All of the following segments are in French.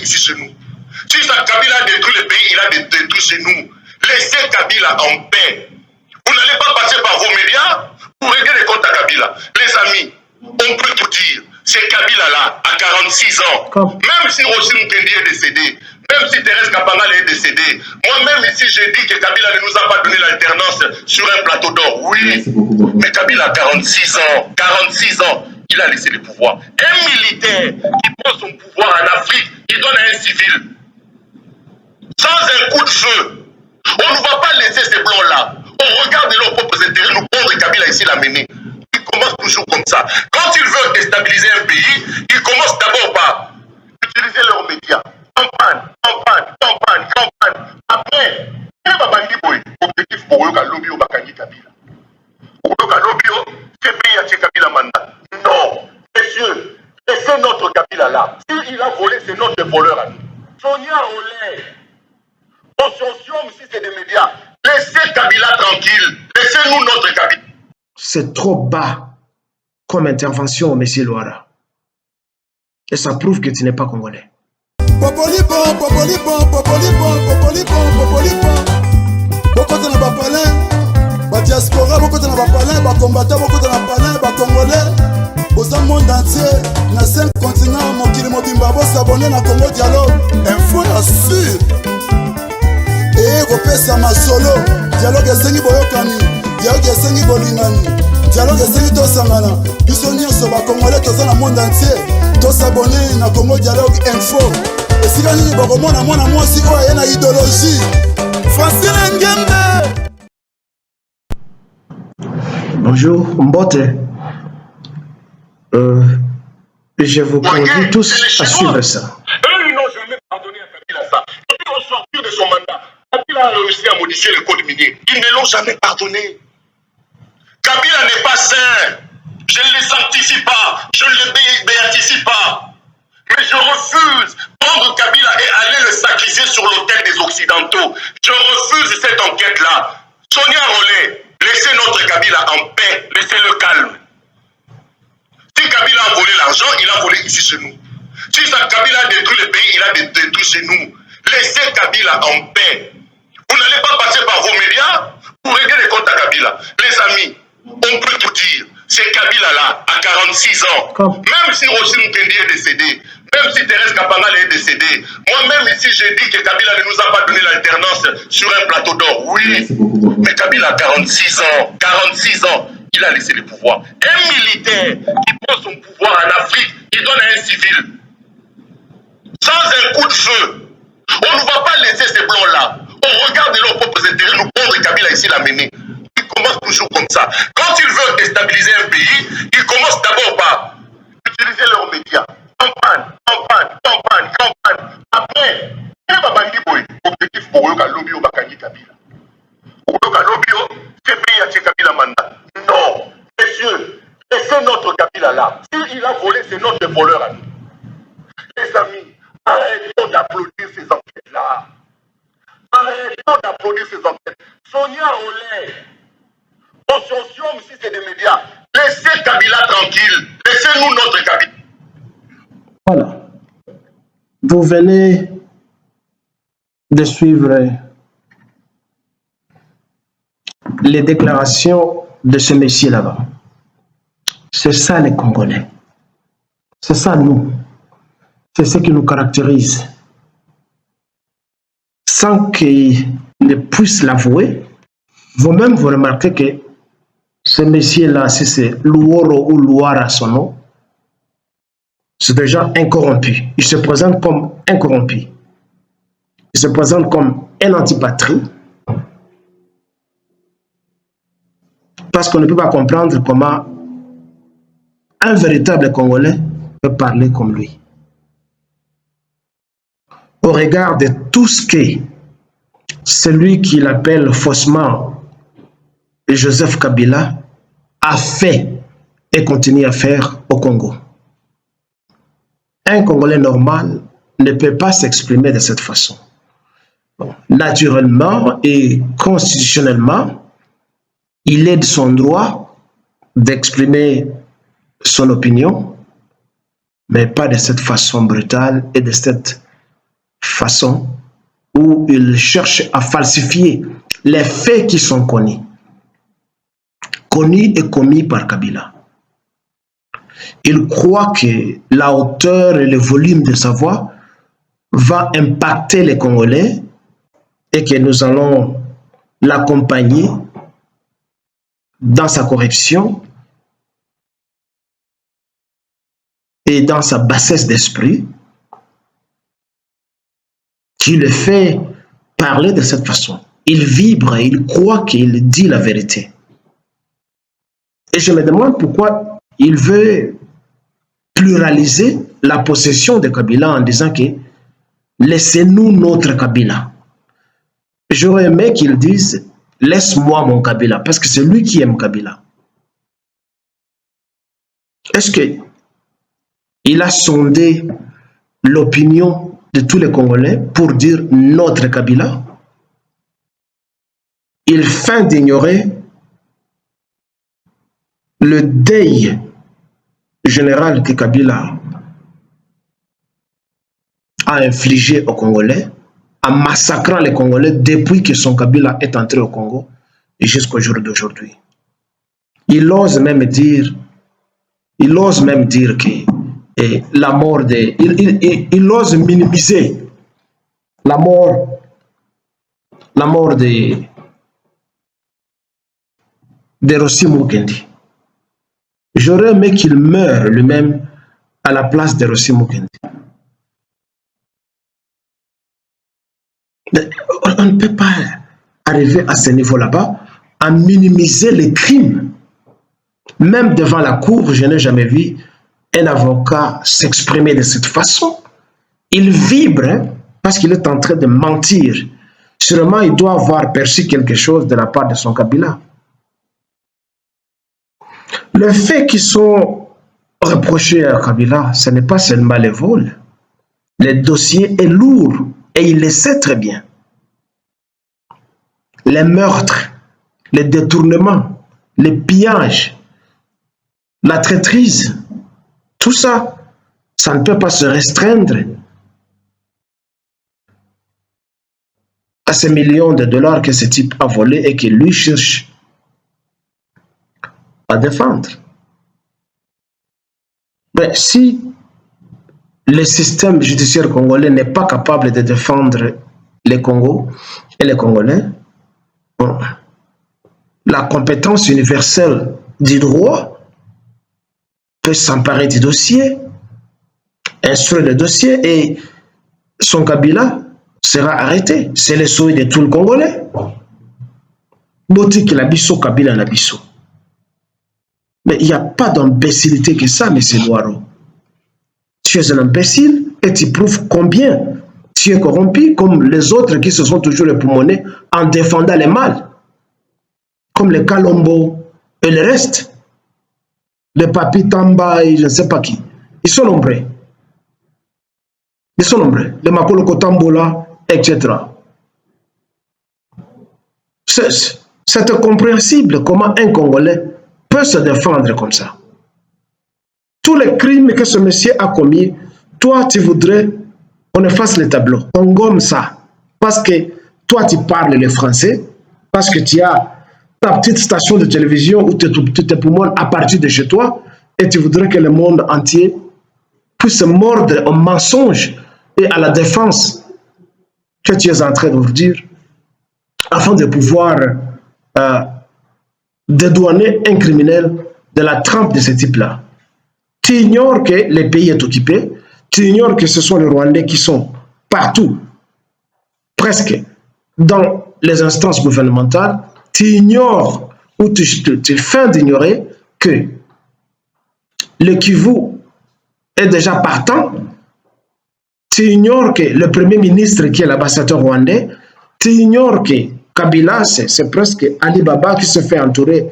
ici chez nous. Si Kabila a détruit le pays, il a détruit chez nous. Laissez Kabila en paix. Vous n'allez pas passer par vos médias pour régler les comptes à Kabila. Les amis, on peut tout dire. C'est Kabila là, à 46 ans. Même si Rossi Mukendi est décédé, même si Thérèse Kapangal est décédée, moi-même ici j'ai dit que Kabila ne nous a pas donné l'alternance sur un plateau d'or. Oui, mais Kabila a 46 ans. 46 ans. Il a laissé le pouvoir. Un militaire qui prend son pouvoir en Afrique, il donne à un civil. Sans un coup de feu. On ne va pas laisser ces blancs-là. On regarde leurs propres intérêts, nous prendre Kabila ici la mener. Il commence toujours comme ça. Quand ils veulent déstabiliser un pays, ils commencent d'abord par utiliser leurs médias. Campagne. Après, il va bandi boy. Objectif pour eux, Kalobio Bakangi Kabila. Pour eux, Kalobio, c'est pays à Kabila mandat. Non, messieurs, laissez notre Kabila là. S'il a volé, c'est notre voleur à nous. Sonia Olé. Attention, si c'est des médias. Laissez Kabila tranquille. Laissez-nous notre Kabila. C'est trop bas comme intervention, monsieur Loara. Et ça prouve que tu n'es pas congolais. Popolipon. Beaucoup de Bapalin, Badiaspora, beaucoup de Bapalin, Bacombattants, beaucoup de Bapalin, Bacongolais. Au monde entier, dans 5 continents, mon Kilimobimba, s'abonner à Congo Dialogue. Info assure. Et repère ma solo. Dialogue est Sengi Boyokani. Dialogue est Sengi Bolingani. Dialogue est Sengi Tosangana. Bisoni sur la Congolais, tous dans le monde entier. Tous s'abonner à Congo Dialogue Info. Et si vous avez moi aussi, il y a une idéologie. Francine Ngembe. Bonjour, Mbote. Je vous convie tous à suivre ça. Eux, non, je vais pardonner à Kabila ça. Depuis au sortir de son mandat, Kabila a réussi à modifier le code minier. Ils ne l'ont jamais pardonné. Kabila n'est pas saint. Je ne le sanctifie pas. Je ne le béatifie pas. Mais je refuse prendre Kabila et aller le sacrifier sur l'autel des Occidentaux. Je refuse cette enquête-là. Sonia Rollet, laissez notre Kabila en paix. Laissez-le calme. Si Kabila a volé l'argent, il a volé ici chez nous. Si Kabila a détruit le pays, il a détruit chez nous. Laissez Kabila en paix. Vous n'allez pas passer par vos médias pour régler les comptes à Kabila. Les amis, on peut tout dire. C'est Kabila là, à 46 ans. Même si Rossi Mukendi est décédé, même si Thérèse Kapangal est décédée, moi-même ici j'ai dit que Kabila ne nous a pas donné l'alternance sur un plateau d'or. Oui, mais Kabila a 46 ans. 46 ans. Il a laissé le pouvoir. Un militaire qui prend son pouvoir en Afrique, il donne à un civil. Sans un coup de feu. On ne va pas laisser ces blancs-là. On regarde leurs propres intérêts, nous prendre Kabila ici la mener. Ils commencent toujours comme ça. Quand ils veulent déstabiliser un pays, ils commencent d'abord par utiliser leurs médias. Campagne. Après, il va bandi boy. Objectif pour eux, Kalobio Bakangi Kabila. Pour eux, Kalobio, c'est pays à Kabila mandat. Non, messieurs, laissez notre Kabila là. S'il a volé, c'est notre voleur à nous. Les amis, arrêtons d'applaudir ces enquêtes-là. Arrêtons d'applaudir ces enquêtes. Sonia Olé, attention, si c'est des médias. Laissez Kabila tranquille. Laissez-nous notre Kabila. Voilà. Vous venez de suivre les déclarations de ce monsieur là-bas. C'est ça les Congolais. C'est ça nous. C'est ce qui nous caractérise. Sans qu'ils ne puissent l'avouer, vous-même vous remarquez que ce monsieur-là, si c'est Luoro ou Luara son nom, c'est déjà incorrompu. Il se présente comme incorrompu. Il se présente comme un antipatrie. Parce qu'on ne peut pas comprendre comment un véritable Congolais peut parler comme lui. Au regard de tout ce que celui qu'il appelle faussement Joseph Kabila a fait et continue à faire au Congo. Un Congolais normal ne peut pas s'exprimer de cette façon. Bon, naturellement et constitutionnellement, il est de son droit d'exprimer son opinion, mais pas de cette façon brutale et de cette façon où il cherche à falsifier les faits qui sont connus et commis par Kabila. Il croit que la hauteur et le volume de sa voix va impacter les Congolais et que nous allons l'accompagner dans sa corruption et dans sa bassesse d'esprit, qui le fait parler de cette façon. Il vibre et il croit qu'il dit la vérité. Et je me demande pourquoi il veut pluraliser la possession de Kabila en disant que laissez-nous notre Kabila. J'aurais aimé qu'il dise laisse-moi mon Kabila, parce que c'est lui qui aime Kabila. Est-ce qu'il a sondé l'opinion de tous les Congolais pour dire notre Kabila? Il feint d'ignorer le deuil général que Kabila a infligé aux Congolais, en massacrant les Congolais depuis que son Kabila est entré au Congo et jusqu'au jour d'aujourd'hui. Il ose même dire que la mort de... Il ose minimiser la mort de Rossi Mukendi. J'aurais aimé qu'il meure lui-même à la place de Rossi Mukendi. On ne peut pas arriver à ce niveau là-bas à minimiser les crimes. Même devant la cour, je n'ai jamais vu un avocat s'exprimer de cette façon. Il vibre parce qu'il est en train de mentir. Sûrement, il doit avoir perçu quelque chose de la part de son Kabila. Le fait qu'ils sont reprochés à Kabila, ce n'est pas seulement les vols. Le dossier est lourd et il le sait très bien. Les meurtres, les détournements, les pillages, la traîtrise, tout ça, ça ne peut pas se restreindre à ces millions de dollars que ce type a volés et que lui cherche à défendre. Mais si le système judiciaire congolais n'est pas capable de défendre les Congos et les Congolais, bon, la compétence universelle du droit peut s'emparer du dossier, instruire le dossier et son Kabila sera arrêté. C'est le souhait de tout le Congolais. Botik la biso, Kabila la biso. Mais il n'y a pas d'imbécilité que ça, M. Noiro. Tu es un imbécile et tu prouves combien tu es corrompu, comme les autres qui se sont toujours époumonés en défendant les mâles, comme les Kalombo et le reste, les Papi Tamba et je ne sais pas qui. Ils sont nombreux. Ils sont nombreux. Les Makoloko Tambola, etc. C'est incompréhensible comment un Congolais peut se défendre comme ça. Tous les crimes que ce monsieur a commis, toi tu voudrais qu'on efface les tableaux. On gomme ça. Parce que toi tu parles le français, parce que tu as ta petite station de télévision où tu te poumones à partir de chez toi et tu voudrais que le monde entier puisse se mordre au mensonge et à la défense que tu es en train de vous dire afin de pouvoir dédouaner un criminel de la trempe de ce type-là. Tu ignores que le pays est occupé, tu ignores que ce sont les Rwandais qui sont partout, presque dans les instances gouvernementales, tu ignores ou tu feins d'ignorer que le Kivu est déjà partant, tu ignores que le premier ministre qui est l'ambassadeur rwandais, tu ignores que Kabila, c'est presque Ali Baba qui se fait entourer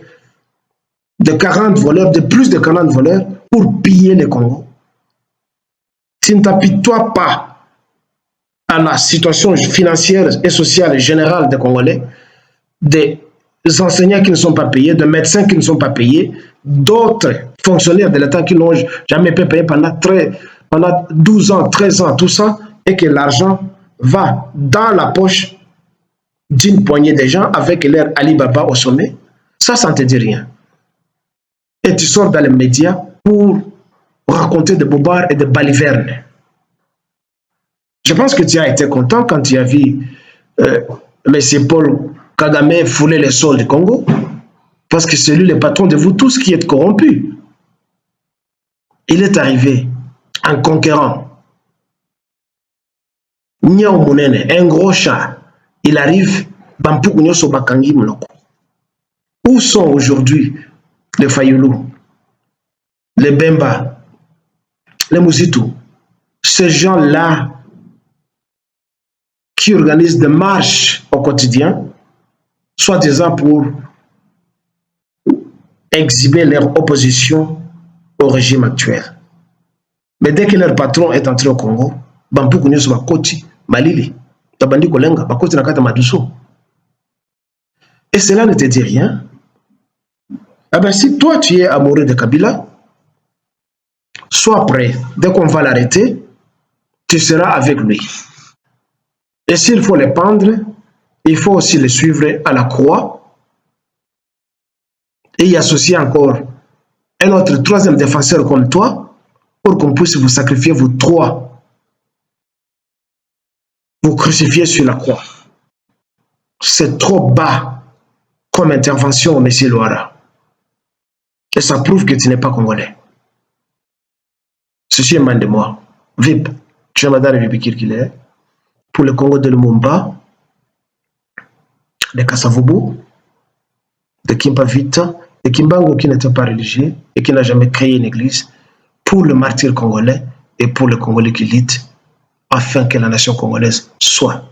de 40 voleurs, de plus de 40 voleurs pour piller le Congo. Tu ne t'apitoies pas à la situation financière et sociale générale des Congolais, des enseignants qui ne sont pas payés, des médecins qui ne sont pas payés, d'autres fonctionnaires de l'État qui n'ont jamais été payés pendant 12 ans, 13 ans, tout ça, et que l'argent va dans la poche d'une poignée de gens avec leur Alibaba au sommet, ça ne te dit rien. Et tu sors dans les médias pour raconter des bobards et des balivernes. Je pense que tu as été content quand tu as vu M. Paul Kagame fouler les sols du Congo, parce que c'est lui le patron de vous tous qui êtes corrompus. Il est arrivé en conquérant. Niao Mounene, un gros chat, il arrive, où sont aujourd'hui les Fayoulou, les Bemba, les Mouzitou, ces gens-là qui organisent des marches au quotidien, soi-disant pour exhiber leur opposition au régime actuel. Mais dès que leur patron est entré au Congo, Bampu Kounyo Soba Koti, Malili, Tabandi Kolenga, Bakoti Nakata Maduso. Et cela ne te dit rien. Eh bien, si toi tu es amoureux de Kabila, sois prêt. Dès qu'on va l'arrêter, tu seras avec lui. Et s'il faut les pendre, il faut aussi les suivre à la croix et y associer encore un autre troisième défenseur comme toi pour qu'on puisse vous sacrifier vous trois, vous crucifier sur la croix. C'est trop bas comme intervention, M. Loara. Et ça prouve que tu n'es pas congolais. Ceci émane de moi. VIP, tu es madame Vipikir qu'il est. Pour le Congo de Lumumba, de Kasavubu, de Kimpavita, de Kimbango qui n'était pas religieux et qui n'a jamais créé une église, pour le martyr congolais et pour le Congolais qui lutte, afin que la nation congolaise soit.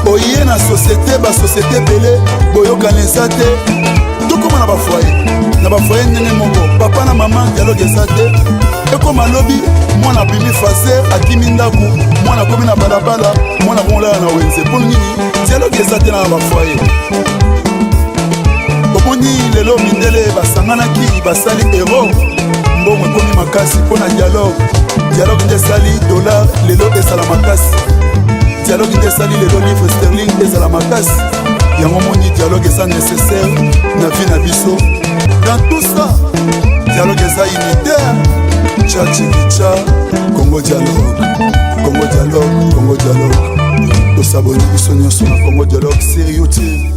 Oye na société belé boyokana eza te tokóma na bafoye ndenge moko papa na mama dialogue eza te ekóma lobi mwana abimi faser akimi ndako mwana akomi na balabala mwana akomolala na wenze mpo nini dialogue eza te na bafoye. omoni lelo mindele basanganaki basali ero mbongo ekomi makasi mpo na dialogue nde esali dollar lelo esala makasi. Dialogue ndesali lelo livre sterling ezala makasi yango moni dialogue eza nécessaire na vie na biso. Dans tout ça dialogue eza unitaire. Tcha Chikicha Congo dialogue tosaboni biso nyonso na Congo dialogue sérieux te.